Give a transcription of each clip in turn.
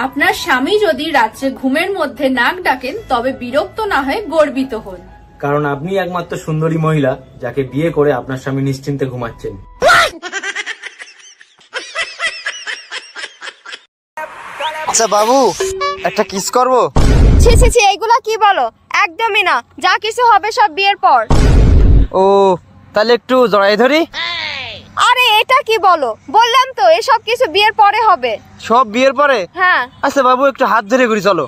আপনার স্বামী যদি রাত্রে ঘুমের মধ্যে নাক ডাকেন তবে বিরক্ত না হয়ে গর্বিত হন, কারণ আপনি একমাত্র সুন্দরী মহিলা যাকে বিয়ে করে আপনার স্বামী নিশ্চিন্তে ঘুমাচ্ছেন। আচ্ছা বাবু, একটা কিস করবো? ছি ছি ছি, এইগুলা কি বলো? একদমই না, যা কিছু হবে সব বিয়ের পর। ও তাহলে একটু জড়াই ধরি। আরে এটা কি বলো? বললাম তো এসব কিছু বিয়ের পরে হবে। সব বিয়ের পরে? হ্যাঁ। আচ্ছা বাবু, একটু হাত ধরে ঘুরি চলো।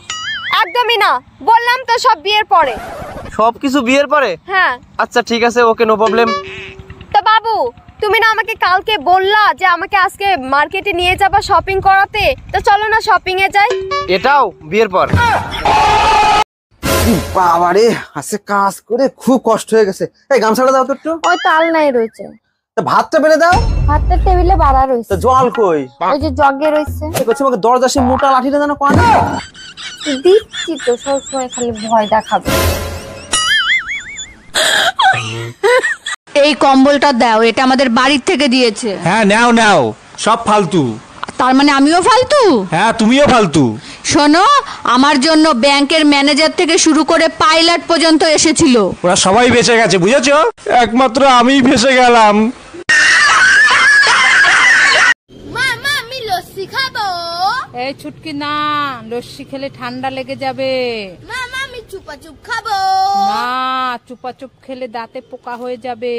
একদমই না, বললাম তো সব বিয়ের পরে। সবকিছু বিয়ের পরে? হ্যাঁ। আচ্ছা ঠিক আছে, ওকে, নো প্রবলেম। তো বাবু, তুমি না আমাকে কালকে বললা যে আমাকে আজকে মার্কেটে নিয়ে যাবা শপিং করাতে, তো চলো না শপিং এ যাই। এটাও বিয়ের পর? বাবারে, আজকে কাজ করে খুব কষ্ট হয়ে গেছে। এই গামছাটা দাও তো একটু। ওই তো আলনায় রয়েছে। ভাতটা বেড়ে দাও। ভাতের টেবিলে বাড়া রয়েছে। জল কই? ওই যে জগে রয়েছে। আমাকে দরজা সে মোটা লাঠিটা যেন কোয়া না। দিচ্ছি তো, সবসময় খালি ভয় দেখাবে। এই কম্বলটা দাও, এটা আমাদের বাড়ির থেকে দিয়েছে। হ্যাঁ নাও নাও, সব ফালতু। তার মানে আমিও ফালতু? হ্যাঁ তুমিও ফালতু। শোনো, আমার জন্য ব্যাংকের ম্যানেজার থেকে শুরু করে পাইলট পর্যন্ত এসেছিল। ওরা সবাই বেঁচে গেছে, বুঝেছো? একমাত্র আমিই ফেসে গেলাম। মামা, আমি লস্যি খাবো। এই ছুটকি না, লস্যি খেলে ঠান্ডা লেগে যাবে। মামা, আমি চুপা চুপ খাবো। না, চুপা চুপ খেলে দাঁতে পোকা হয়ে যাবে।